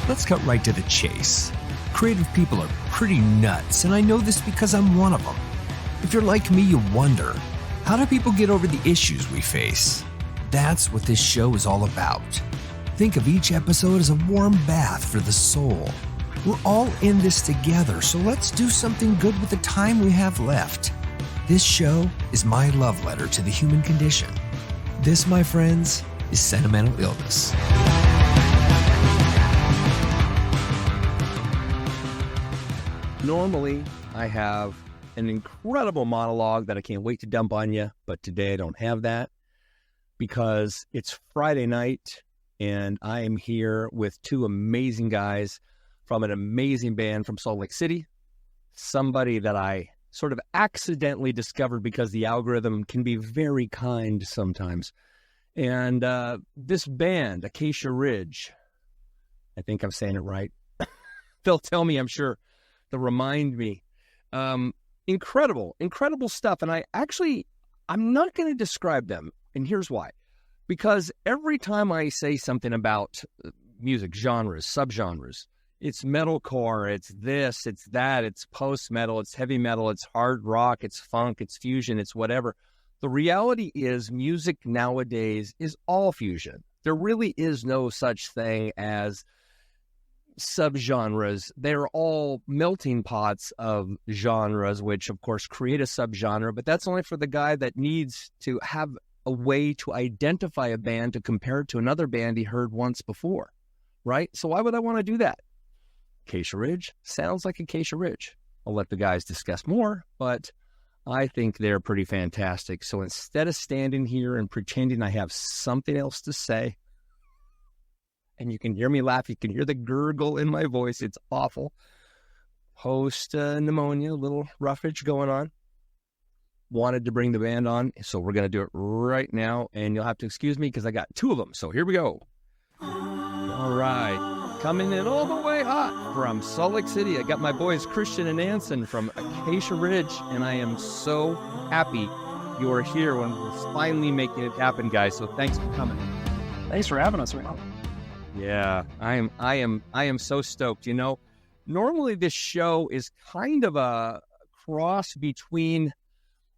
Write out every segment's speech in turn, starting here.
Let's cut right to the chase. Creative people are pretty nuts, and I know this because I'm one of them. If you're like me, you wonder, how do people get over the issues we face? That's what this show is all about. Think of each episode as a warm bath for the soul. We're all in this together, so let's do something good with the time we have left. This show is my love letter to the human condition. This, my friends, is Sentimental Illness. Normally, I have an incredible monologue that I can't wait to dump on you, but today I don't have that because it's Friday night and I am here with two amazing guys from an amazing band from Salt Lake City, somebody that I sort of accidentally discovered because the algorithm can be very kind sometimes. And this band, Acacia Ridge, I think I'm saying it right. They'll tell me, I'm sure. They'll remind me. Incredible stuff. And I'm not going to describe them. And here's why. Because every time I say something about music, genres, subgenres, it's metalcore, it's this, it's that, it's post-metal, it's heavy metal, it's hard rock, it's funk, it's fusion, it's whatever. The reality is music nowadays is all fusion. There really is no such thing as subgenres. They're all melting pots of genres, which of course create a subgenre, but that's only for the guy that needs to have a way to identify a band to compare it to another band he heard once before, right? So why would I want to do that? Acacia Ridge sounds like Acacia Ridge. I'll let the guys discuss more, but I think they're pretty fantastic. So instead of standing here and pretending I have something else to say, and you can hear me laugh, you can hear the gurgle in my voice, it's awful. Post pneumonia, a little roughage going on. Wanted to bring the band on, so we're going to do it right now, and you'll have to excuse me because I got two of them, so here we go. All right. Coming in all the way hot from Salt Lake City, I got my boys Christian and Anson from Acacia Ridge, and I am so happy you are here when we're finally making it happen, guys. So thanks for coming. Thanks for having us, man. Yeah, I am so stoked. You know, normally this show is kind of a cross between,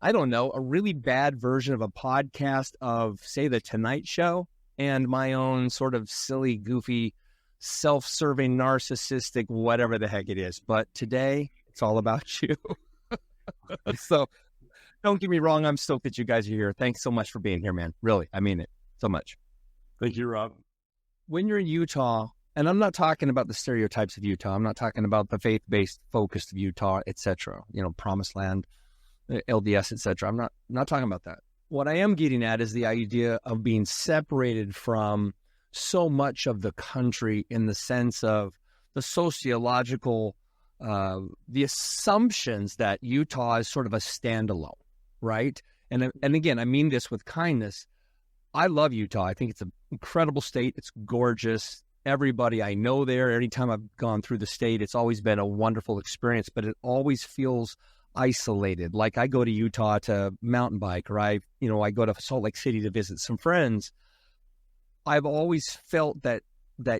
I don't know, a really bad version of a podcast of, say, The Tonight Show and my own sort of silly, goofy, self-serving, narcissistic, whatever the heck it is. But today, it's all about you. So don't get me wrong. I'm stoked that you guys are here. Thanks so much for being here, man. Really, I mean it so much. Thank you, Rob. When you're in Utah, and I'm not talking about the stereotypes of Utah. I'm not talking about the faith-based focus of Utah, etc. You know, Promised Land, LDS, etc. I'm not talking about that. What I am getting at is the idea of being separated from so much of the country in the sense of the sociological, the assumptions that Utah is sort of a standalone, right? And again, I mean this with kindness. I love Utah. I think it's an incredible state. It's gorgeous. Everybody I know there, anytime I've gone through the state, it's always been a wonderful experience, but it always feels isolated. Like I go to Utah to mountain bike, or I go to Salt Lake City to visit some friends. I've always felt that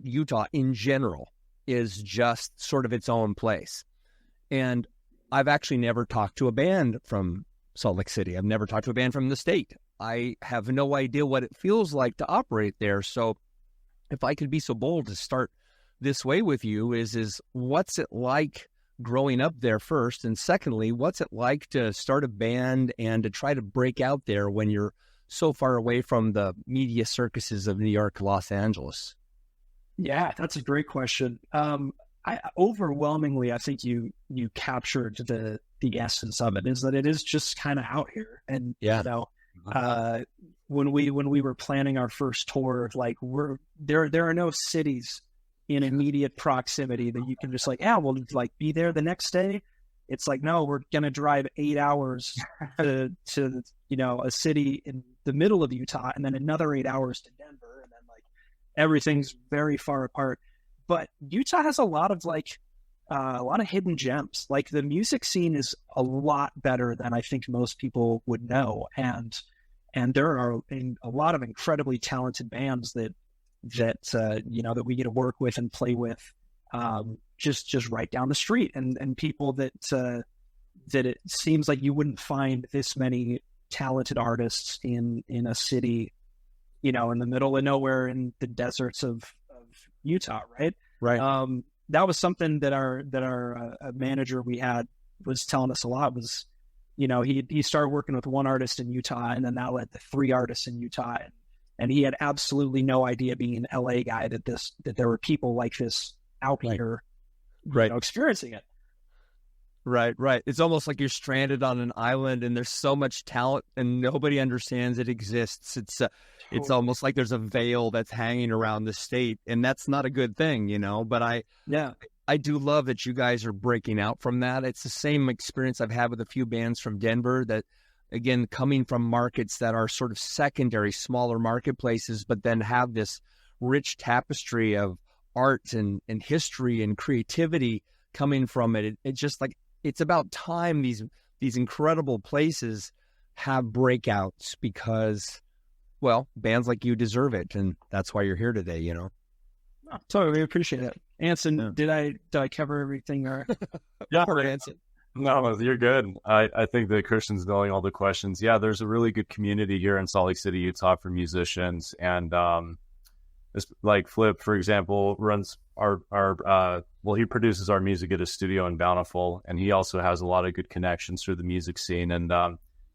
Utah in general is just sort of its own place. And I've actually never talked to a band from Salt Lake City. I've never talked to a band from the state. I have no idea what it feels like to operate there. So if I could be so bold to start this way with you is what's it like growing up there first? And secondly, what's it like to start a band and to try to break out there when you're so far away from the media circuses of New York, Los Angeles? Yeah, that's a great question. Overwhelmingly, I think you captured the essence of it, is that it is just kind of out here. And when we were planning our first tour, like there are no cities in immediate proximity that you can just we'll like be there the next day. It's like, no, we're going to drive 8 hours to a city in the middle of Utah, and then another 8 hours to Denver. And then everything's very far apart. But Utah has a lot of a lot of hidden gems. Like the music scene is a lot better than I think most people would know, and there are a lot of incredibly talented bands that that we get to work with and play with, just right down the street, and people that it seems like you wouldn't find this many talented artists in a city, in the middle of nowhere in the deserts of Utah, right? Right. That was something that our manager we had was telling us a lot. Was he started working with one artist in Utah, and then that led to 3 artists in Utah, and he had absolutely no idea, being an LA guy, that there were people like this out here, right, experiencing it. Right. It's almost like you're stranded on an island, and there's so much talent, and nobody understands it exists. It's almost like there's a veil that's hanging around the state, and that's not a good thing, But I do love that you guys are breaking out from that. It's the same experience I've had with a few bands from Denver that, again, coming from markets that are sort of secondary, smaller marketplaces, but then have this rich tapestry of art and history and creativity coming from it. It's just like, it's about time these incredible places have breakouts, because, well, bands like you deserve it, and that's why you're here today, Oh, totally appreciate it. Anson, did I cover everything? Or yeah, Anson. No, you're good. I think that Christian's knowing all the questions. Yeah, there's a really good community here in Salt Lake City, Utah, for musicians, and like Flip, for example, runs he produces our music at a studio in Bountiful, and he also has a lot of good connections through the music scene. And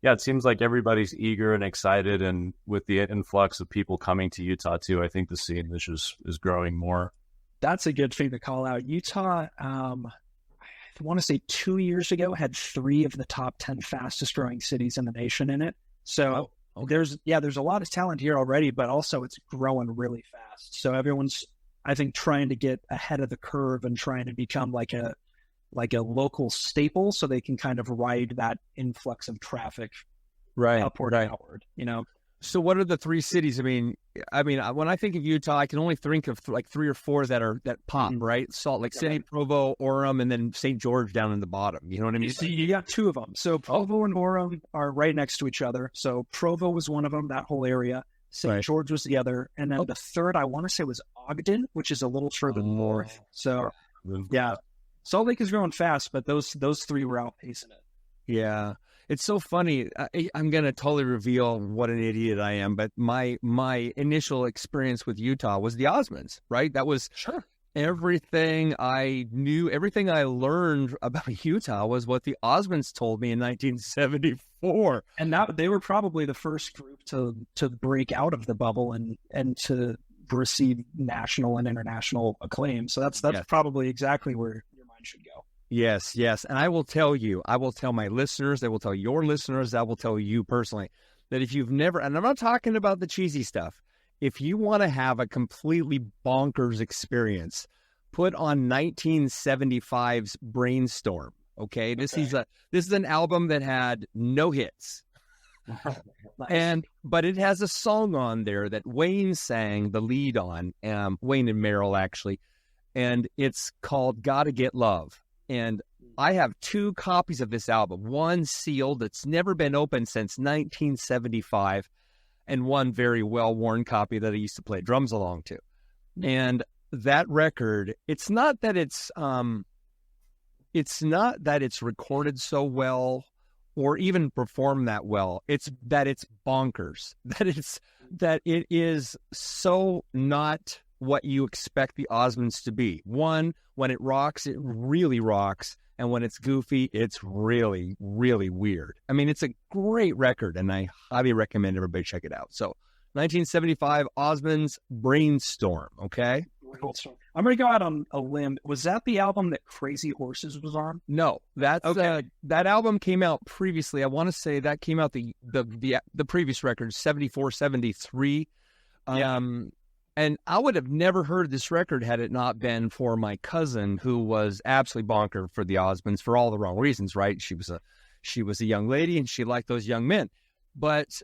it seems like everybody's eager and excited, and with the influx of people coming to Utah too, I think the scene is growing more. That's a good thing to call out. Utah, I want to say 2 years ago, had 3 of the top 10 fastest growing cities in the nation in it. So there's a lot of talent here already, but also it's growing really fast. So everyone's, I think, trying to get ahead of the curve and trying to become like a local staple, so they can kind of ride that influx of traffic upward and outward, So what are the 3 cities? I mean, when I think of Utah, I can only think of like 3 or 4 that pop, right? Salt Lake City, Provo, Orem, and then St. George down in the bottom. You know what I mean? You got 2 of them. So Provo and Orem are right next to each other. So Provo was one of them, that whole area. St. George was the other. And then the third, I want to say, was Ogden, which is a little further north. So, yeah, Salt Lake is growing fast, but those 3 were outpacing it. Yeah. It's so funny. I'm going to totally reveal what an idiot I am, but my initial experience with Utah was the Osmonds, right? That was everything I knew, everything I learned about Utah was what the Osmonds told me in 1974. And they were probably the first group to break out of the bubble and to receive national and international acclaim. So that's probably exactly where your mind should go. Yes. And I will tell my listeners, I will tell your listeners, I will tell you personally, that if you've never, and I'm not talking about the cheesy stuff, if you want to have a completely bonkers experience, put on 1975's Brainstorm. Okay. This is an album that had no hits. Nice. But it has a song on there that Wayne sang the lead on, Wayne and Merrill actually, and it's called Gotta Get Love. And I have 2 copies of this album, one sealed that's never been opened since 1975, and one very well-worn copy that I used to play drums along to. And that record, it's not that it's recorded so well or even performed that well. It's that it's bonkers. That it is so not what you expect the Osmonds to be. One, when it rocks, it really rocks. And when it's goofy, it's really, really weird. I mean, it's a great record, and I highly recommend everybody check it out. So 1975, Osmonds Brainstorm, okay? I'm going to go out on a limb. Was that the album that Crazy Horses was on? No, that's that album came out previously. I want to say that came out the previous record, 74, 73. And I would have never heard this record had it not been for my cousin, who was absolutely bonker for the Osmonds for all the wrong reasons, right? She was a young lady, and she liked those young men. But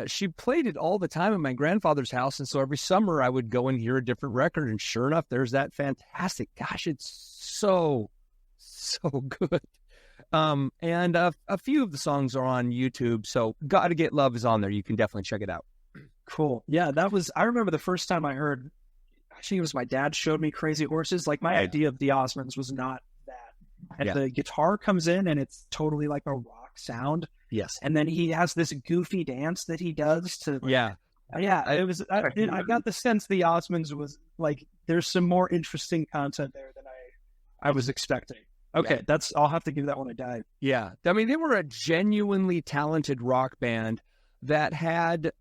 she played it all the time at my grandfather's house. And so every summer I would go and hear a different record. And sure enough, there's that fantastic. Gosh, it's so good. And a few of the songs are on YouTube. So Gotta Get Love is on there. You can definitely check it out. Cool. Yeah, I remember the first time I heard, I think it was my dad showed me Crazy Horses. Like my idea of the Osmonds was not that. And the guitar comes in and it's totally like a rock sound. Yes. And then he has this goofy dance that he does to. Yeah. Yeah. I got the sense the Osmonds was like, there's some more interesting content there than I was expecting. Okay. I'll have to give that one a dive. Yeah. I mean, they were a genuinely talented rock band that had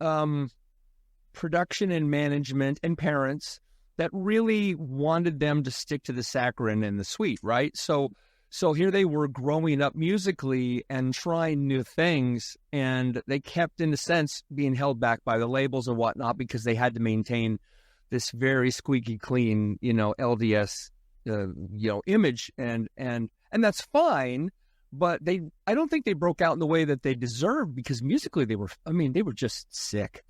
production and management and parents that really wanted them to stick to the saccharine and the sweet, right? So here they were growing up musically and trying new things, and they kept, in a sense, being held back by the labels and whatnot because they had to maintain this very squeaky clean, LDS, image, and that's fine. But I don't think they broke out in the way that they deserved because musically they were just sick.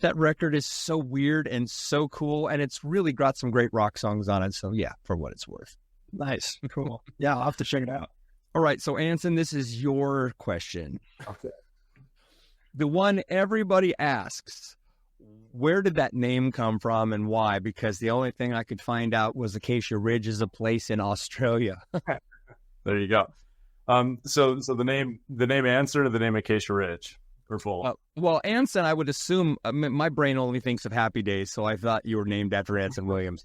That record is so weird and so cool, and it's really got some great rock songs on it. So yeah, for what it's worth. Nice. Cool. Yeah, I'll have to check it out. All right. So Anson, this is your question. Okay. The one everybody asks, where did that name come from and why? Because the only thing I could find out was Acacia Ridge is a place in Australia. There you go. So the name Anson or the name Acacia Ridge or full? Well, Anson, I would assume, my brain only thinks of Happy Days, so I thought you were named after Anson Williams.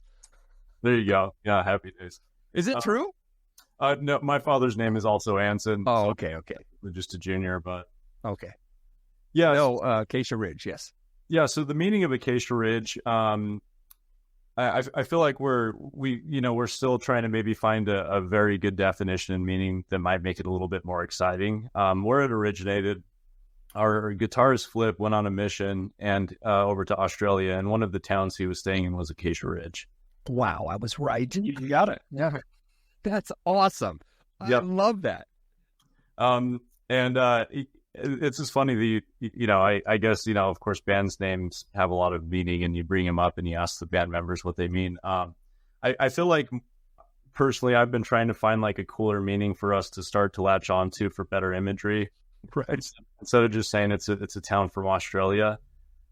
There you go. Yeah, Happy Days. Is it true? No, my father's name is also Anson. Oh, so okay. Just a junior, but okay. Yeah. No, Acacia Ridge, yes. Yeah. So the meaning of Acacia Ridge, I feel like we're still trying to maybe find a very good definition and meaning that might make it a little bit more exciting. Where it originated, our guitarist Flip went on a mission and over to Australia, and one of the towns he was staying in was Acacia Ridge. Wow, I was right. You got it. Yeah. That's awesome. I love that. It's just funny that I guess, of course, bands names have a lot of meaning, and you bring them up and you ask the band members what they mean. I feel like personally, I've been trying to find like a cooler meaning for us to start to latch on to for better imagery. Right. Instead of just saying it's a town from Australia.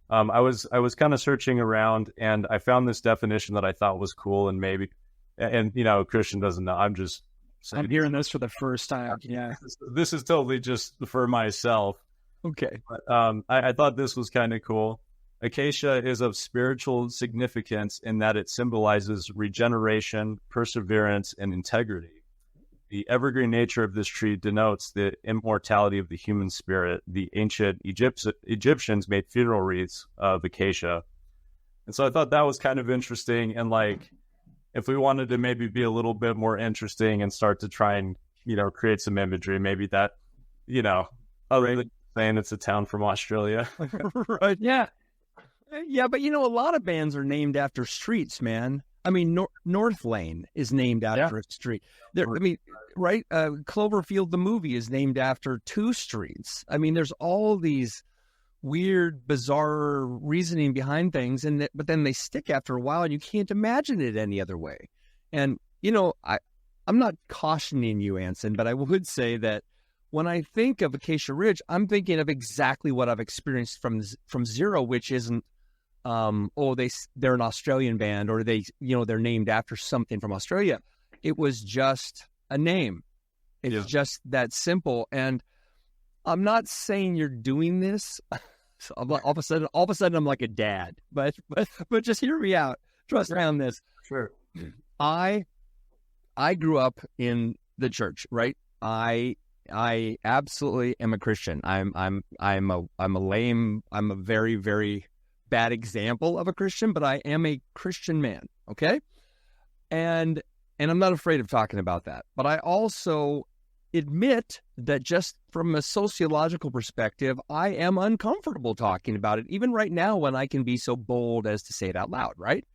I was kind of searching around, and I found this definition that I thought was cool, and Christian doesn't know. I'm hearing this for the first time. Yeah. This is totally just for myself. Okay. But I thought this was kind of cool. Acacia is of spiritual significance in that it symbolizes regeneration, perseverance, and integrity. The evergreen nature of this tree denotes the immortality of the human spirit. The ancient Egyptians made funeral wreaths of acacia. And so I thought that was kind of interesting. And like, if we wanted to maybe be a little bit more interesting and start to try and, create some imagery, maybe that, other than saying it's a town from Australia. Right. Yeah. Yeah. But, a lot of bands are named after streets, man. I mean, North Lane is named after a street. Right? Cloverfield, the movie, is named after 2 streets. I mean, there's all these weird, bizarre reasoning behind things, but then they stick after a while, and you can't imagine it any other way. And, I'm not cautioning you, Anson, but I would say that when I think of Acacia Ridge, I'm thinking of exactly what I've experienced from Zero, which isn't, they're an Australian band, or they're named after something from Australia. It was just a name. It's just that simple. And I'm not saying you're doing this. So all of a sudden I'm like a dad, but just hear me out. Trust me on this. Sure. I grew up in the church, right? I absolutely am a Christian. I'm a very, very bad example of a Christian, but I am a Christian man. Okay. And I'm not afraid of talking about that, but I also admit that just from a sociological perspective, I am uncomfortable talking about it, even right now when I can be so bold as to say it out loud, right?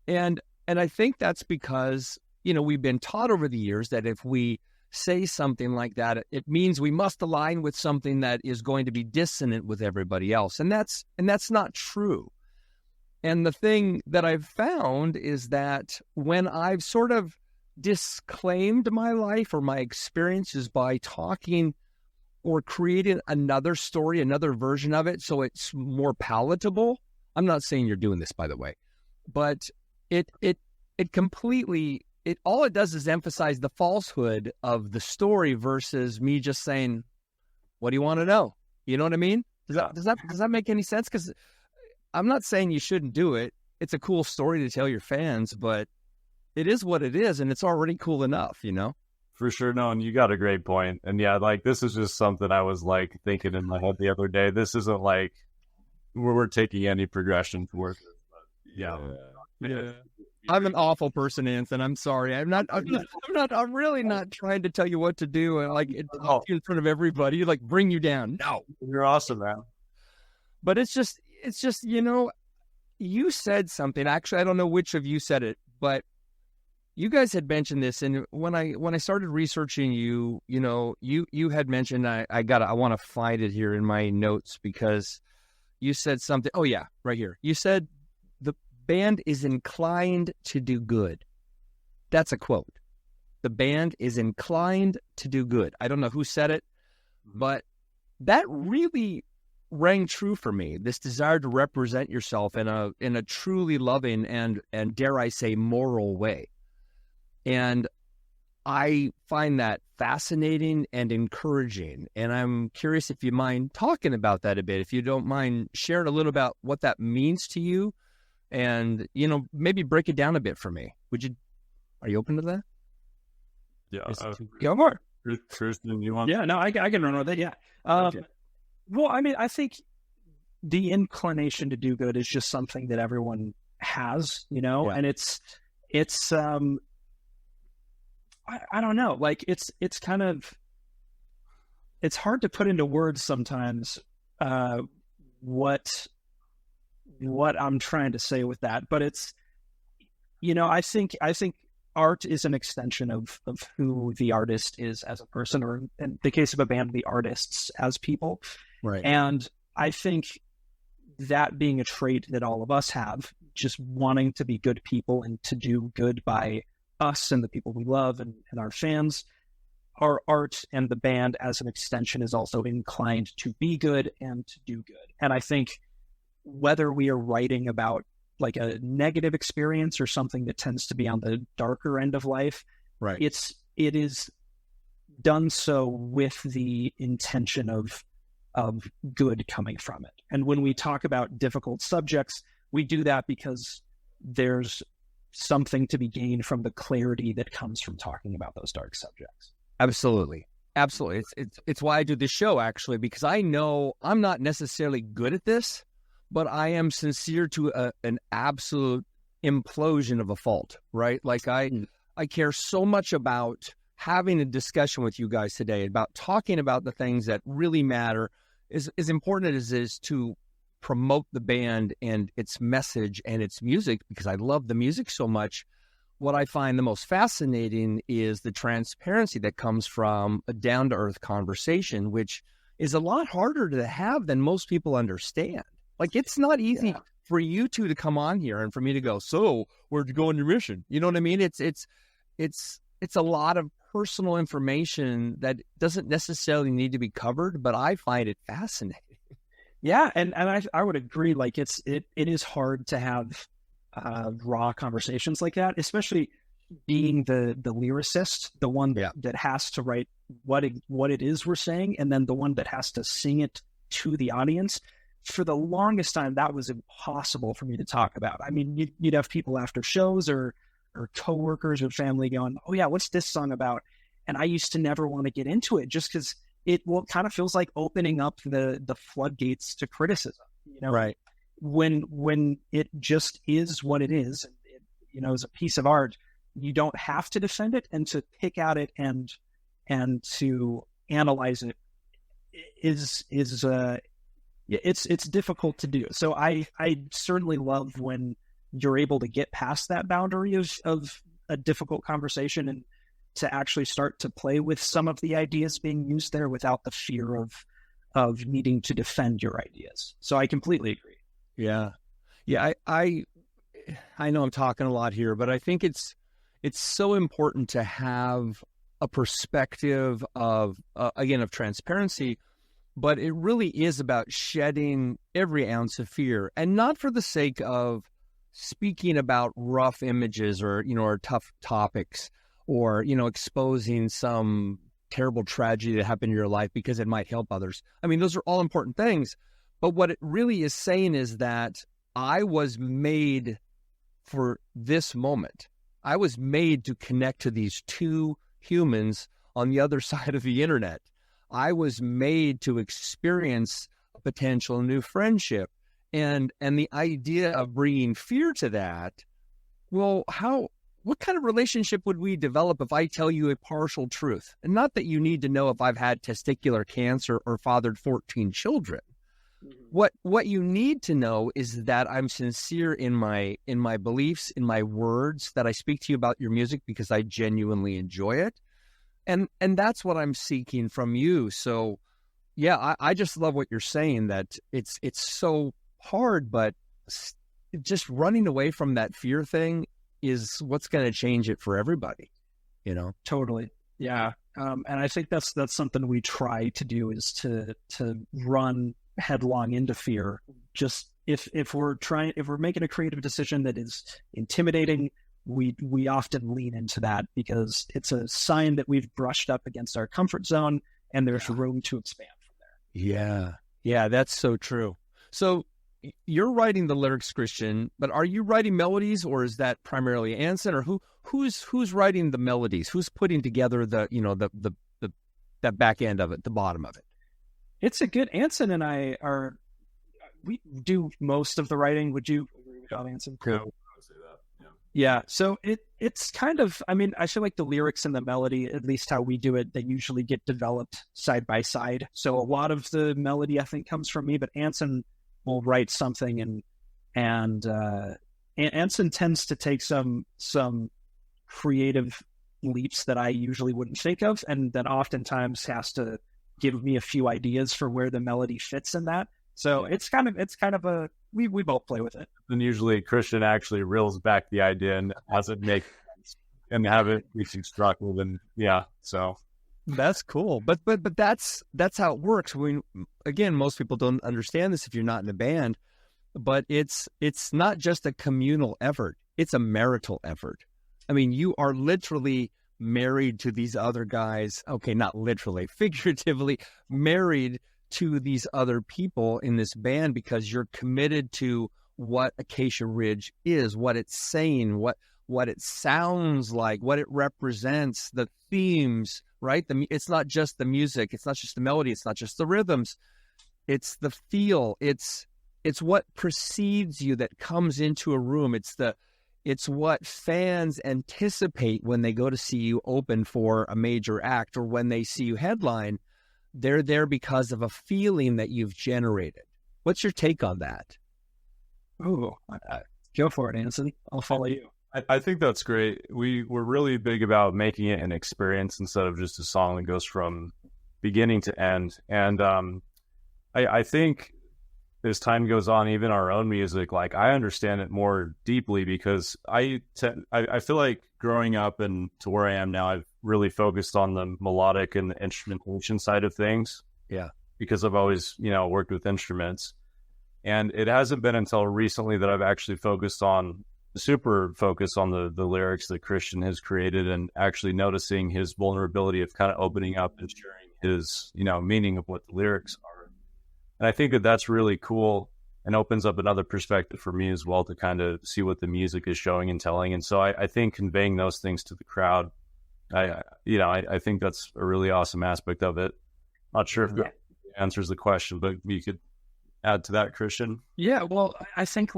And I think that's because, we've been taught over the years that if we say something like that, it means we must align with something that is going to be dissonant with everybody else. And that's not true. And the thing that I've found is that when I've sort of disclaimed my life or my experiences by talking or creating another story, another version of it, so it's more palatable. I'm not saying you're doing this, by the way, but it completely, all it does is emphasize the falsehood of the story versus me just saying, what do you want to know? You know what I mean? Does that make any sense? Because I'm not saying you shouldn't do it. It's a cool story to tell your fans, but it is what it is, and it's already cool enough, you know? For sure. No, and you got a great point. And yeah, like this is just something I was like thinking in my head the other day. This isn't like we're taking any progression towards it. But yeah. I'm an awful person, Anson. I'm sorry. I'm really not trying to tell you what to do and like in front of everybody, like bring you down. No. You're awesome, man. But it's just, you know, you said something. Actually, I don't know which of you said it, but you guys had mentioned this, and when I started researching you, you know, you had mentioned I want to find it here in my notes because you said something. Oh yeah, right here. You said the band is inclined to do good. That's a quote. The band is inclined to do good. I don't know who said it, but that really rang true for me. This desire to represent yourself in a truly loving and dare I say moral way. And I find that fascinating and encouraging. And I'm curious if you mind talking about that a bit, if you don't mind sharing a little about what that means to you and, you know, maybe break it down a bit for me. Are you open to that? Yeah. Go for it. Christian, you want? Yeah, no, I can run with it. Yeah. Okay. Well, I mean, I think the inclination to do good is just something that everyone has, you know, and it's I don't know, like it's kind of, it's hard to put into words sometimes, what I'm trying to say with that, but it's, you know, I think art is an extension of who the artist is as a person, or in the case of a band, the artists as people. Right. And I think that being a trait that all of us have, just wanting to be good people and to do good by us and the people we love and our fans, our art and the band as an extension is also inclined to be good and to do good. And I think whether we are writing about like a negative experience or something that tends to be on the darker end of life, right, it is done so with the intention of good coming from it. And when we talk about difficult subjects, we do that because there's something to be gained from the clarity that comes from talking about those dark subjects. Absolutely. It's why I do this show, actually, because I know I'm not necessarily good at this, but I am sincere to an absolute implosion of a fault, right? Like I care so much about having a discussion with you guys today, about talking about the things that really matter, as important as it is to promote the band and its message and its music, because I love the music so much. What I find the most fascinating is the transparency that comes from a down-to-earth conversation, which is a lot harder to have than most people understand. Like, it's not easy for you two to come on here and for me to go, so where'd you go on your mission? You know what I mean? It's a lot of personal information that doesn't necessarily need to be covered, but I find it fascinating. Yeah, and I would agree. Like it is hard to have raw conversations like that, especially being the lyricist, the one that has to write what it is we're saying, and then the one that has to sing it to the audience. For the longest time, that was impossible for me to talk about. I mean, you'd have people after shows or coworkers or family going, "Oh yeah, what's this song about?" And I used to never want to get into it just because it kind of feels like opening up the floodgates to criticism, you know, right? When it just is what it is, and it, you know, is a piece of art, you don't have to defend it, and to pick at it and to analyze it is it's difficult to do. So I certainly love when you're able to get past that boundary of a difficult conversation and to actually start to play with some of the ideas being used there without the fear of needing to defend your ideas. So I completely agree. Yeah. Yeah. I know I'm talking a lot here, but I think it's so important to have a perspective of, again, of transparency, but it really is about shedding every ounce of fear, and not for the sake of speaking about rough images or, or tough topics, or, exposing some terrible tragedy that happened in your life because it might help others. I mean, those are all important things, but what it really is saying is that I was made for this moment. I was made to connect to these two humans on the other side of the internet. I was made to experience a potential new friendship. And the idea of bringing fear to that, well, what kind of relationship would we develop if I tell you a partial truth? And not that you need to know if I've had testicular cancer or fathered 14 children. What you need to know is that I'm sincere in my beliefs, in my words, that I speak to you about your music because I genuinely enjoy it. And that's what I'm seeking from you. So yeah, I just love what you're saying, that it's so hard, but just running away from that fear thing is what's going to change it for everybody, Totally. Yeah. And I think that's something we try to do, is to run headlong into fear. Just if we're making a creative decision that is intimidating, we often lean into that because it's a sign that we've brushed up against our comfort zone and there's room to expand from there. Yeah, that's so true. So you're writing the lyrics, Christian, but are you writing melodies, or is that primarily Anson, or who's writing the melodies? Who's putting together the that back end of it, the bottom of it? It's a good, Anson and I we do most of the writing. Would you agree with that, Anson? Yeah, I would say that. Yeah. So it's kind of, I mean, I feel like the lyrics and the melody, at least how we do it, they usually get developed side by side. So a lot of the melody, I think, comes from me, but Anson will write something, and Anson tends to take some creative leaps that I usually wouldn't think of, and then oftentimes has to give me a few ideas for where the melody fits in that. So it's kind of a, we both play with it. And usually Christian actually reels back the idea and has it make sense and have it be constructive, and so that's cool. But that's how it works. Again, most people don't understand this if you're not in a band, but it's not just a communal effort. It's a marital effort. I mean, you are literally married to these other guys. Okay, not literally, figuratively married to these other people in this band because you're committed to what Acacia Ridge is, what it's saying, what it sounds like, what it represents, the themes, right? It's not just the music, it's not just the melody, it's not just the rhythms, it's the feel, it's what precedes you that comes into a room, it's what fans anticipate when they go to see you open for a major act, or when they see you headline. They're there because of a feeling that you've generated. What's your take on that? Oh, go for it, Anson. I'll follow you. I think that's great. We're really big about making it an experience instead of just a song that goes from beginning to end. And I think as time goes on, even our own music, like, I understand it more deeply because I feel like growing up and to where I am now, I've really focused on the melodic and the instrumentation side of things. Yeah. Because I've always, worked with instruments. And it hasn't been until recently that I've actually super focused on the lyrics that Christian has created, and actually noticing his vulnerability of kind of opening up and sharing his, meaning of what the lyrics are. And I think that that's really cool and opens up another perspective for me as well to kind of see what the music is showing and telling. And so I think conveying those things to the crowd, I think that's a really awesome aspect of it. Not sure if that answers the question, but you could add to that, Christian. Yeah, well, I think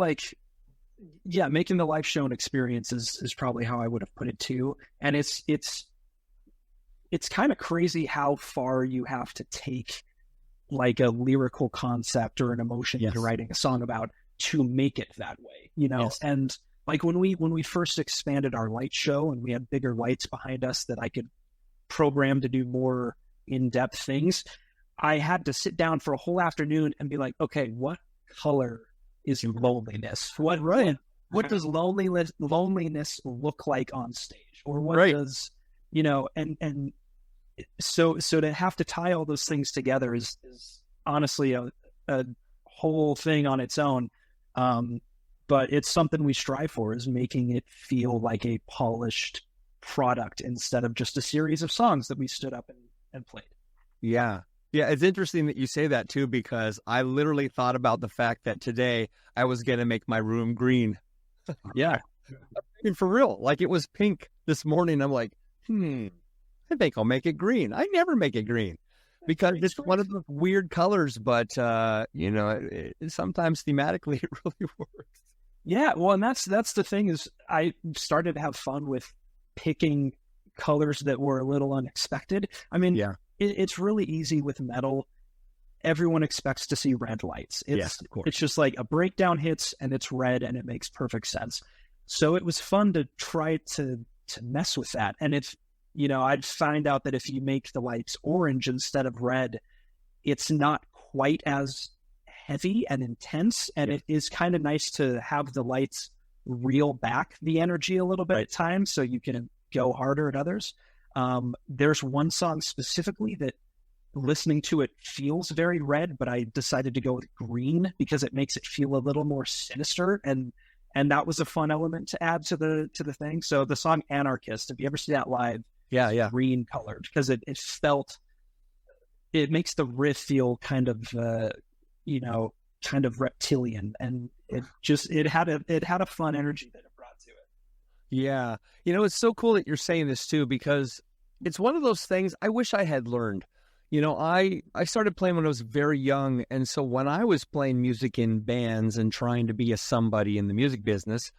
making the live show an experience is probably how I would have put it too. And it's kind of crazy how far you have to take like a lyrical concept or an emotion you're writing a song about to make it that way, Yes. And like when we first expanded our light show and we had bigger lights behind us that I could program to do more in-depth things, I had to sit down for a whole afternoon and be like, okay, what color is loneliness? What does loneliness look like on stage? Or what does, and so to have to tie all those things together is honestly a whole thing on its own. But it's something we strive for, is making it feel like a polished product instead of just a series of songs that we stood up and played. Yeah. Yeah, it's interesting that you say that too, because I literally thought about the fact that today I was going to make my room green. Yeah. And for real, like it was pink this morning. I'm like, I think I'll make it green. I never make it green because it's one of the weird colors, but it sometimes thematically it really works. Yeah, well, and that's the thing is I started to have fun with picking colors that were a little unexpected. I mean, it's really easy with metal. Everyone expects to see red lights. Yes, of course. It's just like a breakdown hits and it's red and it makes perfect sense. So it was fun to try to mess with that. And I'd find out that if you make the lights orange instead of red, it's not quite as heavy and intense. And it is kind of nice to have the lights reel back the energy a little bit at times so you can go harder at others. There's one song specifically that listening to it feels very red, but I decided to go with green because it makes it feel a little more sinister. And that was a fun element to add to the thing. So the song Anarchist, if you ever see that live, green colored because it makes the riff feel kind of reptilian, and it had a fun energy that it brought to it. Yeah. It's so cool that you're saying this too, because it's one of those things I wish I had learned. I started playing when I was very young. And so when I was playing music in bands and trying to be a somebody in the music business,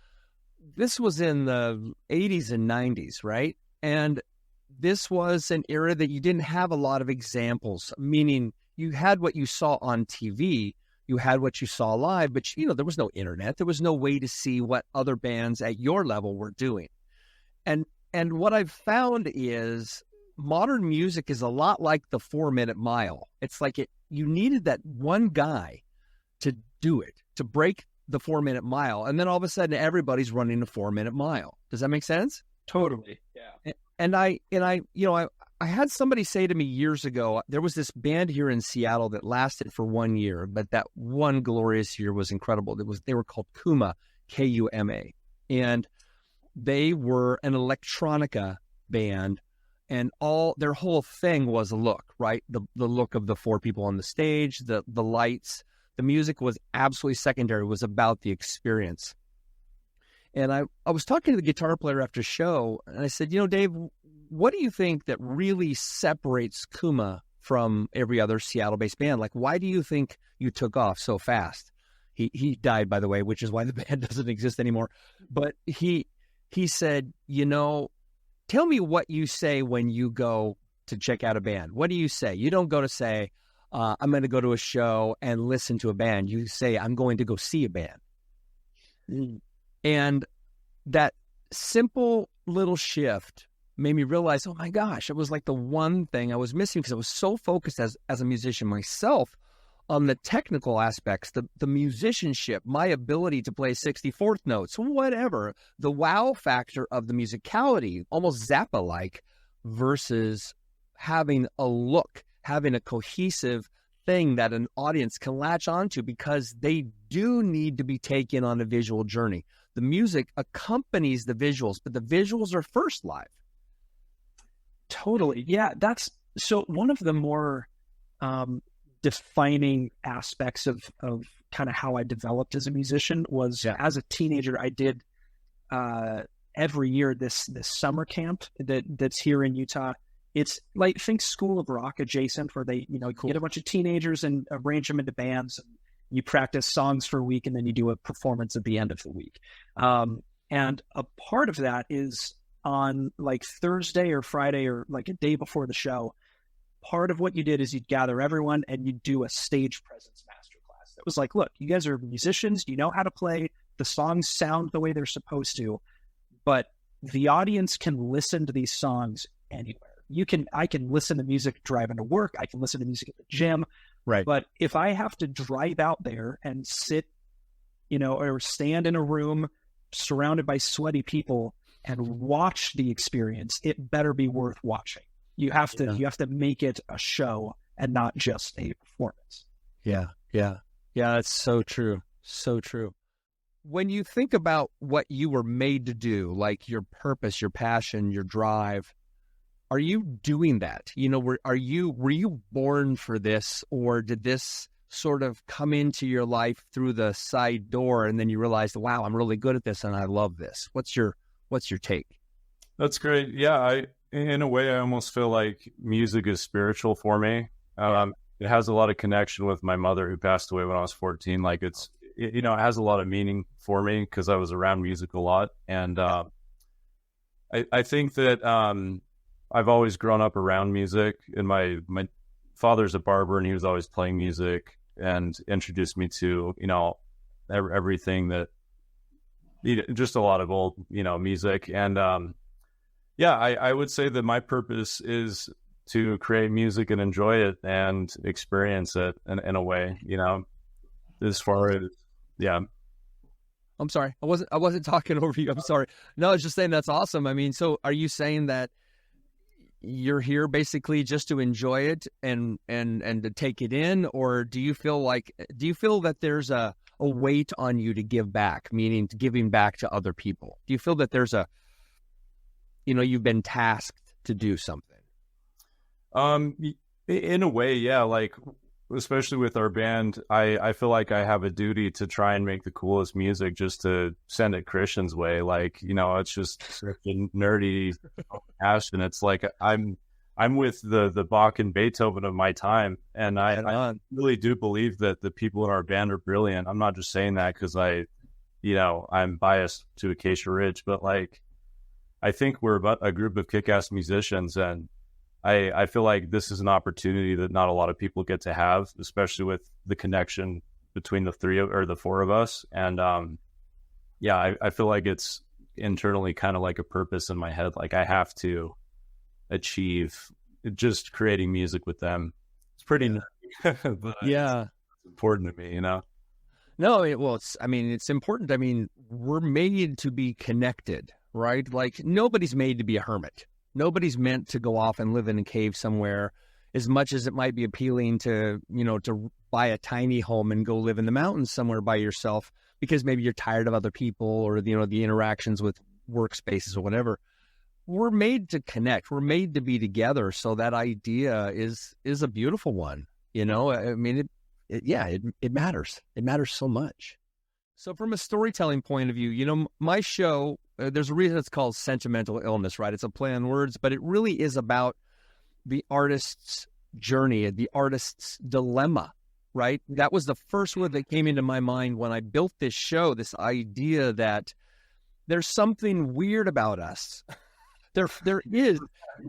this was in the 80s and 90s, right? And this was an era that you didn't have a lot of examples, meaning you had what you saw on TV, you had what you saw live, but there was no internet. There was no way to see what other bands at your level were doing. And what I've found is modern music is a lot like the 4-minute mile. It's like you needed that one guy to do it, to break the 4-minute mile. And then all of a sudden everybody's running a 4-minute mile. Does that make sense? Totally. Yeah. And I had somebody say to me years ago, there was this band here in Seattle that lasted for 1 year, but that one glorious year was incredible. They were called KUMA, KUMA. And they were an electronica band, and their whole thing was a look, right? The look of the 4 people on the stage, the lights, the music was absolutely secondary. It was about the experience. And I was talking to the guitar player after show, and I said, Dave, what do you think that really separates KUMA from every other Seattle-based band? Like, why do you think you took off so fast? He died, by the way, which is why the band doesn't exist anymore. But he said, tell me what you say when you go to check out a band. What do you say? You don't go to say, I'm going to go to a show and listen to a band. You say, I'm going to go see a band. And that simple little shift made me realize, oh my gosh, it was like the one thing I was missing, because I was so focused as a musician myself on the technical aspects, the musicianship, my ability to play 64th notes, whatever, the wow factor of the musicality, almost Zappa-like, versus having a look, having a cohesive thing that an audience can latch onto, because they do need to be taken on a visual journey. The music accompanies the visuals, but the visuals are first live. Totally. Yeah, that's so one of the more defining aspects of kind of how I developed as a musician was as a teenager. I did every year this summer camp that's here in Utah. It's like, think School of Rock adjacent, where they get a bunch of teenagers and arrange them into bands, and you practice songs for a week, and then you do a performance at the end of the week. And a part of that is on like Thursday or Friday or like a day before the show. Part of what you did is you'd gather everyone and you'd do a stage presence masterclass. That was like, look, you guys are musicians. You know how to play The songs sound the way they're supposed to, but the audience can listen to these songs anywhere. I can listen to music driving to work. I can listen to music at the gym. Right. But if I have to drive out there and sit, or stand in a room surrounded by sweaty people and watch the experience, it better be worth watching. You have to make it a show and not just a performance. Yeah. That's so true. So true. When you think about what you were made to do, like your purpose, your passion, your drive, are you doing that? Were you born for this, or did this sort of come into your life through the side door and then you realized, wow, I'm really good at this and I love this? What's your take? That's great. Yeah, in a way, I almost feel like music is spiritual for me. It has a lot of connection with my mother, who passed away when I was 14. Like it has a lot of meaning for me because I was around music a lot. And I think that I've always grown up around music, and my father's a barber, and he was always playing music and introduced me to, everything that, just a lot of old, music. And I would say that my purpose is to create music and enjoy it and experience it in a way, as far as, yeah. I'm sorry. I wasn't talking over you. I'm sorry. No, I was just saying that's awesome. I mean, so are you saying that you're here basically just to enjoy it and to take it in, or do you feel that there's a weight on you to give back, meaning to giving back to other people? Do you feel that there's you've been tasked to do something? In a way, yeah. Like, especially with our band, I feel like I have a duty to try and make the coolest music just to send it Christian's way. Like, it's just such a nerdy passion. It's like I'm with the Bach and Beethoven of my time, and I really do believe that the people in our band are brilliant. I'm not just saying that because I'm biased to Acacia Ridge, but like, I think we're about a group of kick-ass musicians, and I feel like this is an opportunity that not a lot of people get to have, especially with the connection between the four of us. And I feel like it's internally kind of like a purpose in my head. Like, I have to achieve just creating music with them. It's pretty nerdy, but it's important to me, No, it's important. I mean, we're made to be connected, right? Like, nobody's made to be a hermit. Nobody's meant to go off and live in a cave somewhere, as much as it might be appealing to buy a tiny home and go live in the mountains somewhere by yourself because maybe you're tired of other people or, the interactions with workspaces or whatever. We're made to connect. We're made to be together. So that idea is a beautiful one. I mean, it matters. It matters so much. So from a storytelling point of view, my show, there's a reason it's called Sentimental Illness, right? It's a play on words, but it really is about the artist's journey, the artist's dilemma, right? That was the first word that came into my mind when I built this show, this idea that there's something weird about us. There is.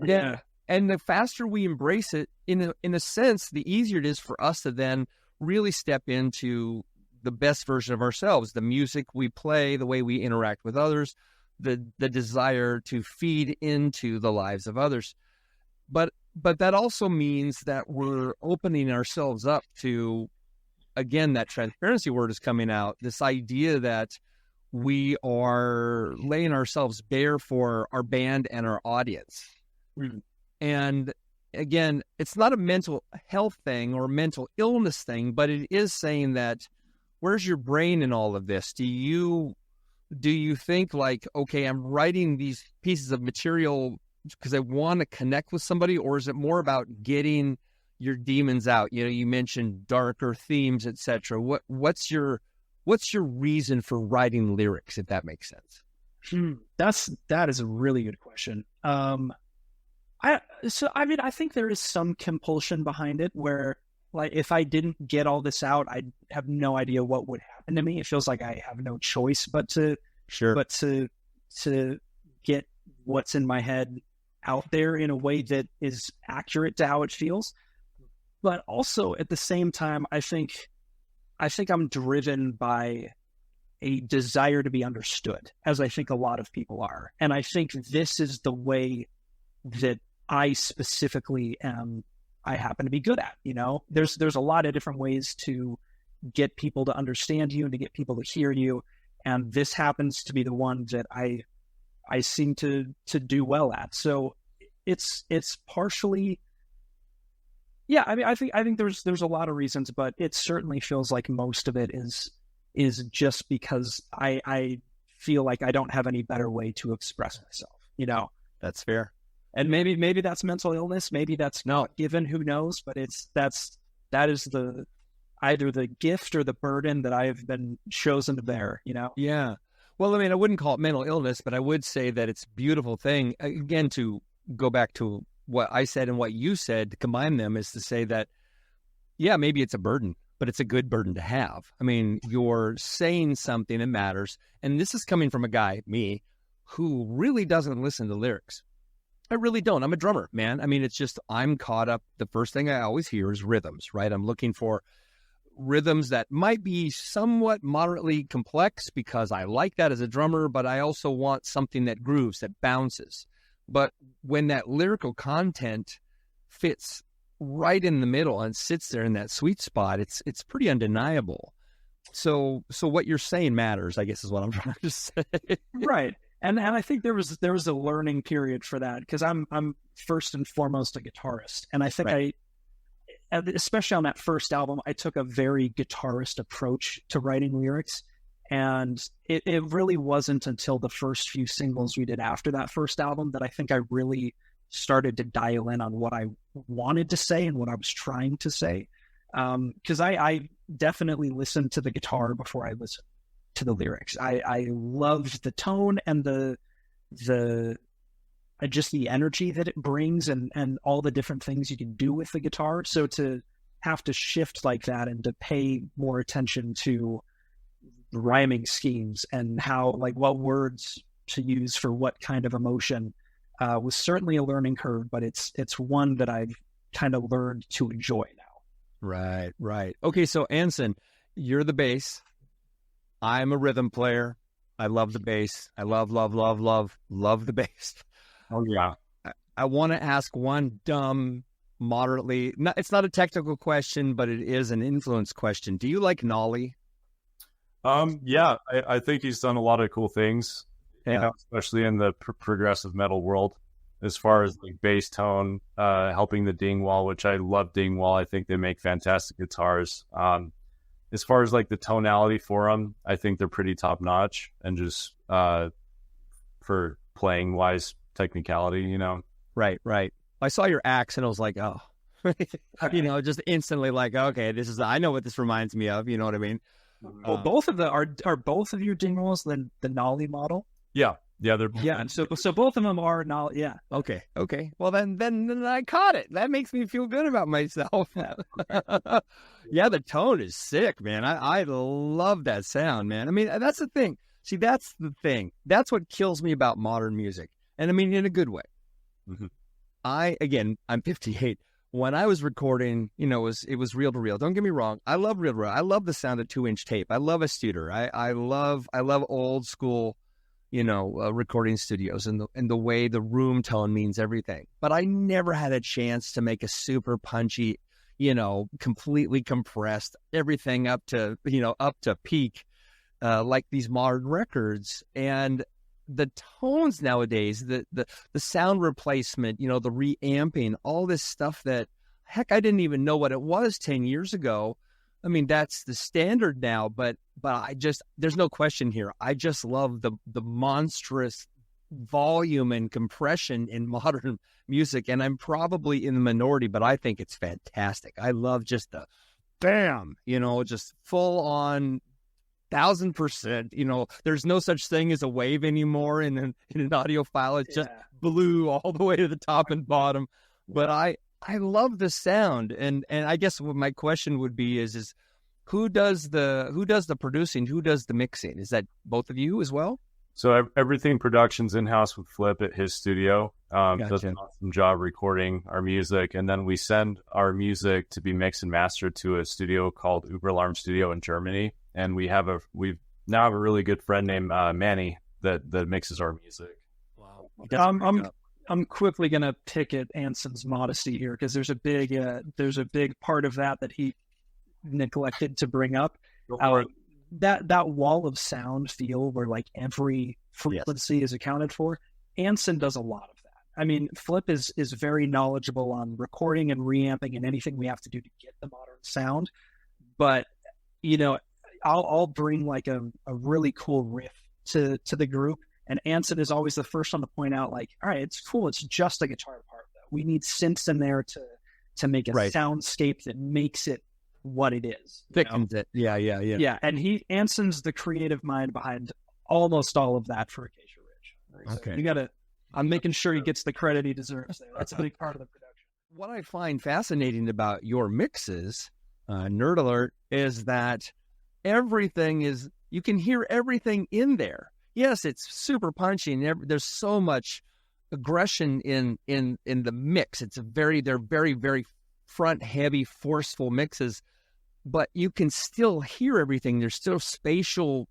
Yeah. And the faster we embrace it, in a sense, the easier it is for us to then really step into the best version of ourselves, the music we play, the way we interact with others, the desire to feed into the lives of others. But that also means that we're opening ourselves up to, again, that transparency word is coming out, this idea that we are laying ourselves bare for our band and our audience. Mm. And again, it's not a mental health thing or mental illness thing, but it is saying that, where's your brain in all of this? Do you think like, okay, I'm writing these pieces of material because I want to connect with somebody, or is it more about getting your demons out? You mentioned darker themes, etc. What's your reason for writing lyrics, if that makes sense? That is a really good question. I think there is some compulsion behind it where, like, if I didn't get all this out, I'd have no idea what would happen to me. It feels like I have no choice but to get what's in my head out there in a way that is accurate to how it feels. But also at the same time, I think I'm driven by a desire to be understood, as I think a lot of people are. And I think this is the way that I specifically I happen to be good at. There's a lot of different ways to get people to understand you and to get people to hear you. And this happens to be the one that I seem to do well at. So it's partially, yeah, I mean, I think there's a lot of reasons, but it certainly feels like most of it is just because I feel like I don't have any better way to express myself, That's fair. And maybe that's mental illness, maybe that's not given, who knows, but that is either the gift or the burden that I have been chosen to bear, Yeah. Well, I mean, I wouldn't call it mental illness, but I would say that it's a beautiful thing. Again, to go back to what I said and what you said, to combine them is to say that, yeah, maybe it's a burden, but it's a good burden to have. I mean, you're saying something that matters. And this is coming from a guy, me, who really doesn't listen to lyrics. I really don't. I'm a drummer, man. I mean, it's just, I'm caught up. The first thing I always hear is rhythms, right? I'm looking for rhythms that might be somewhat moderately complex because I like that as a drummer, but I also want something that grooves, that bounces. But when that lyrical content fits right in the middle and sits there in that sweet spot, it's pretty undeniable. So what you're saying matters, I guess, is what I'm trying to say. Right. And I think there was a learning period for that, because I'm first and foremost a guitarist. And I think Right. especially on that first album, I took a very guitarist approach to writing lyrics. And it really wasn't until the first few singles we did after that first album that I think I really started to dial in on what I wanted to say and what I was trying to say. Because I definitely listened to the guitar before I listened to the lyrics. I loved the tone and the just the energy that it brings and all the different things you can do with the guitar. So to have to shift like that and to pay more attention to rhyming schemes and how, like, what words to use for what kind of emotion was certainly a learning curve, but it's one that I've kind of learned to enjoy now. Right. Okay, so Anson, you're the bass. I'm a rhythm player. I love the bass. I love the bass. Oh, yeah. I want to ask one dumb, moderately, it's not a technical question, but it is an influence question. Do you like Nolly? Yeah, I think he's done a lot of cool things, especially in the progressive metal world, as far as like bass tone, helping the Dingwall, which I love Dingwall. I think they make fantastic guitars. As far as like the tonality for them, I think they're pretty top notch, and just for playing wise technicality, Right. I saw your axe and I was like, oh, just instantly like, okay, I know what this reminds me of. You know what I mean? Well, both of are both of your Dingwalls the Nolly model? Yeah, they're and so both of them are Nolly. Yeah. Okay. Well, then I caught it. That makes me feel good about myself. Yeah, the tone is sick, man. I love that sound, man. I mean, that's the thing. See, that's the thing. That's what kills me about modern music, and I mean in a good way. Mm-hmm. I'm 58. When I was recording, it was reel to reel. Don't get me wrong. I love reel to reel. I love the sound of 2-inch tape. I love a Studer. I love old school, recording studios and the way the room tone means everything. But I never had a chance to make a super punchy, completely compressed everything up to peak, like these modern records. And the tones nowadays, the sound replacement, the reamping, all this stuff that, heck, I didn't even know what it was 10 years ago. I mean, that's the standard now, but there's no question here. I just love the monstrous volume and compression in modern music, and I'm probably in the minority, but I think it's fantastic. I love just the bam, just full on 1,000%. There's no such thing as a wave anymore in an audio file. It's just blue all the way to the top and bottom. But I love the sound, and I guess what my question would be is who does the producing, who does the mixing? Is that both of you as well? So everything production's in-house with Flip at his studio. Does an awesome job recording our music, and then we send our music to be mixed and mastered to a studio called Uber Alarm Studio in Germany. And we've now I have a really good friend named Manny that mixes our music. Wow. I'm quickly gonna pick at Anson's modesty here, because there's a big part of that he neglected to bring up. That wall of sound feel where like every frequency is accounted for. Anson does a lot of that. I mean, Flip is very knowledgeable on recording and reamping and anything we have to do to get the modern sound. But you know, I'll bring like a really cool riff to the group, and Anson is always the first one to point out, like, all right, it's cool, it's just a guitar part though. We need synths in there to make a soundscape that makes it what it is. Thickens it. Yeah. Yeah, and Anson's the creative mind behind almost all of that for Acacia Ridge. So okay. I'm making sure he gets the credit he deserves there. That's a big part of the production. What I find fascinating about your mixes, nerd alert, is that you can hear everything in there. Yes, it's super punchy, and there's so much aggression in the mix. They're very, very front heavy, forceful mixes, but you can still hear everything. There's still spatial.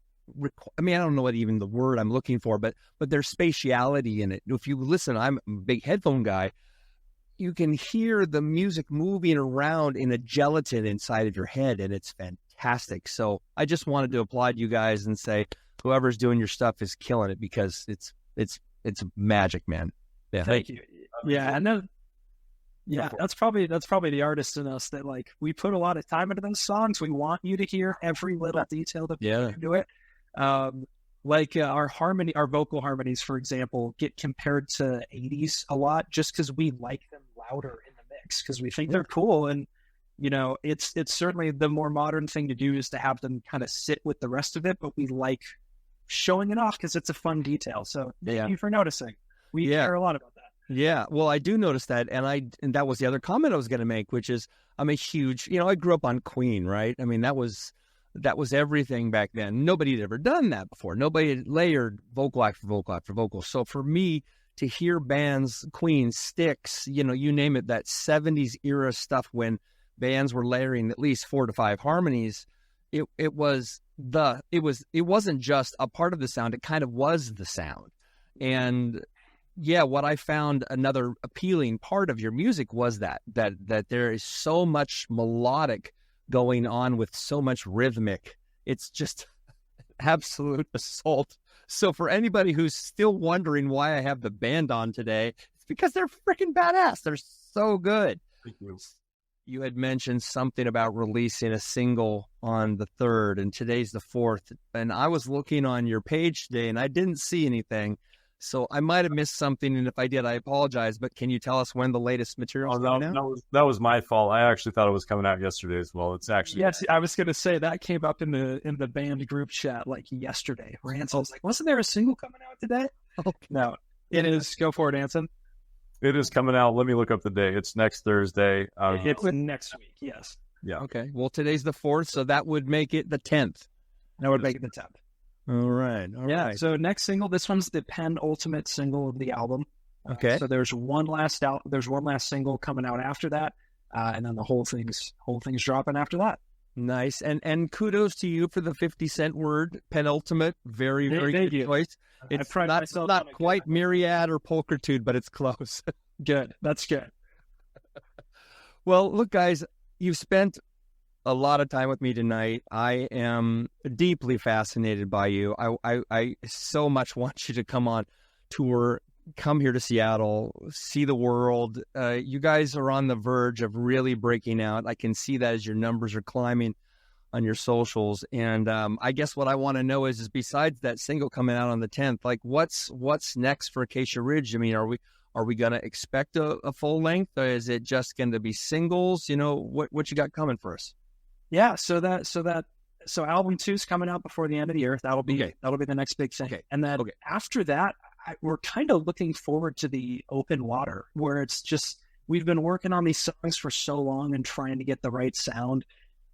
I don't know what even the word I'm looking for, but there's spatiality in it. If you listen, I'm a big headphone guy. You can hear the music moving around in a gelatin inside of your head, and it's fantastic. So I just wanted to applaud you guys and say, whoever's doing your stuff is killing it, because it's magic, man. Yeah. Thank you. Yeah. And then, that's probably the artist in us that, like, we put a lot of time into those songs. We want you to hear every little detail that we do it. Our vocal harmonies, for example, get compared to 80s a lot, just because we like them louder in the mix, because we think they're cool. And, you know, it's certainly the more modern thing to do is to have them kind of sit with the rest of it, but we like showing it off because it's a fun detail. So thank you for noticing. We care a lot about that. Yeah, well, I do notice that, and that was the other comment I was going to make, which is I'm a huge, I grew up on Queen, right? I mean, that was everything back then. Nobody had ever done that before. Nobody had layered vocal after vocal after vocal. So for me to hear bands, Queen, Styx, you name it, that 70s era stuff when bands were layering at least 4 to 5 harmonies, it wasn't just a part of the sound. It kind of was the sound. And yeah, what I found another appealing part of your music was that there is so much melodic going on with so much rhythmic. It's just absolute assault. So for anybody who's still wondering why I have the band on today, it's because they're freaking badass. They're so good. Thank you. You had mentioned something about releasing a single on the 3rd, and today's the 4th. And I was looking on your page today, and I didn't see anything. So I might have missed something, and if I did, I apologize. But can you tell us when the latest material is coming out? That was my fault. I actually thought it was coming out yesterday as well. It's actually I was going to say that came up in the band group chat like yesterday. Where Anson was like, "Wasn't there a single coming out today?" Okay. No, it is. Go for it, Anson. It is coming out. Let me look up the date. It's next Thursday. It's next week. Yes. Yeah. Okay. Well, today's the 4th, so that would make it the 10th. That would make it the 10th. All right. Right. So next single, this one's the penultimate single of the album. Okay. So there's one last single coming out after that, and then the whole thing's dropping after that. Nice. And kudos to you for the 50-cent word, penultimate. Very, very good choice. It's not quite myriad or pulchritude, but it's close. Good. That's good. Well, look, guys, you've spent a lot of time with me tonight. I am deeply fascinated by you. I so much want you to come on tour, come here to Seattle, see the world. You guys are on the verge of really breaking out. I can see that as your numbers are climbing on your socials. And I guess what I want to know is besides that single coming out on the 10th, like what's next for Acacia Ridge? I mean, are we going to expect a full length, or is it just going to be singles? What you got coming for us? Yeah, so album 2 is coming out before the end of the year. That'll be the next big thing. Okay. And then after that, we're kind of looking forward to the open water, where it's just we've been working on these songs for so long and trying to get the right sound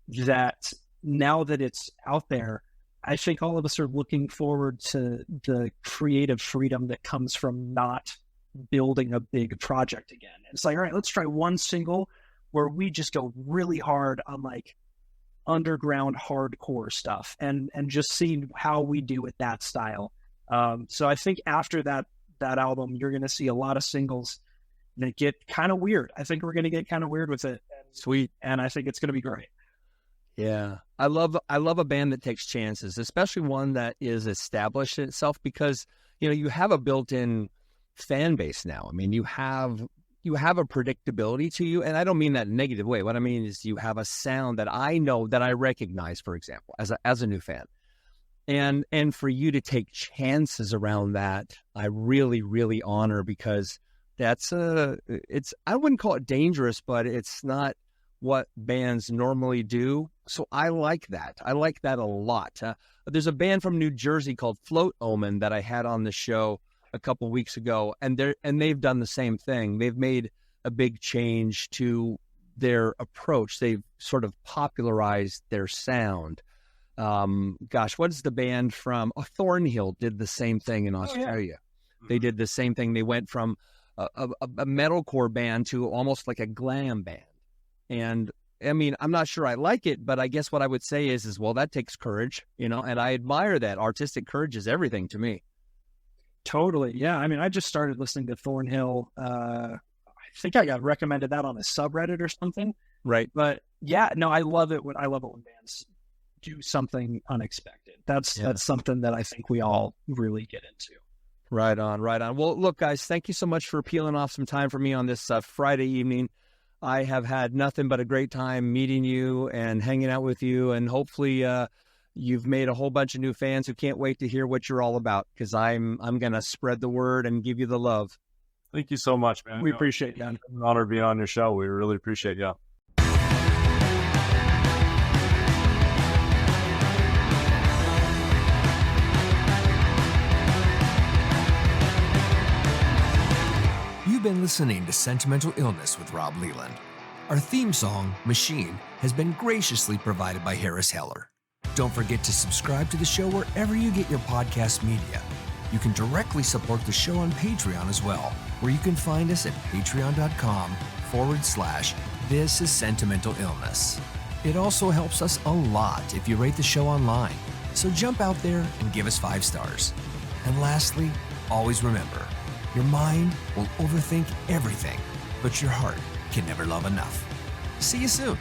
that now that it's out there, I think all of us are looking forward to the creative freedom that comes from not building a big project again. It's like, all right, let's try one single where we just go really hard on like underground hardcore stuff and just see how we do with that style. So I think after that album, you're going to see a lot of singles that get kind of weird. I think we're going to get kind of weird with it. Sweet. And I think it's going to be great. Yeah. I love a band that takes chances, especially one that is established in itself, because, you know, you have a built-in fan base now. I mean, you have a predictability to you, and I don't mean that in a negative way. What I mean is you have a sound that I know, that I recognize, for example, as a new fan. And for you to take chances around that, I really, really honor, because I wouldn't call it dangerous, but it's not what bands normally do. So I like that. I like that a lot. There's a band from New Jersey called Float Omen that I had on the show a couple weeks ago, and they've done the same thing. They've made a big change to their approach. They've sort of popularized their sound. What is the band from Thornhill did the same thing in Australia. Yeah. They did the same thing. They went from a metalcore band to almost like a glam band. And I mean, I'm not sure I like it, but I guess what I would say is well, that takes courage, you know, and I admire that. Artistic courage is everything to me. Totally. Yeah. I mean, I just started listening to Thornhill. I think I got recommended that on a subreddit or something. Right. But yeah, no, I love it when bands do something unexpected. That's something that I think we all really get into. Right on. Well, look, guys, thank you so much for peeling off some time for me on this Friday evening. I have had nothing but a great time meeting you and hanging out with you, and hopefully you've made a whole bunch of new fans who can't wait to hear what you're all about, because I'm going to spread the word and give you the love. Thank you so much, man. We appreciate you. It's an honor being on your show. We really appreciate you. You've been listening to Sentimental Illness with Rob Leland. Our theme song, Machine, has been graciously provided by Harris Heller. Don't forget to subscribe to the show wherever you get your podcast media. You can directly support the show on Patreon as well, where you can find us at patreon.com/This is Sentimental Illness. It also helps us a lot if you rate the show online. So jump out there and give us 5 stars. And lastly, always remember, your mind will overthink everything, but your heart can never love enough. See you soon.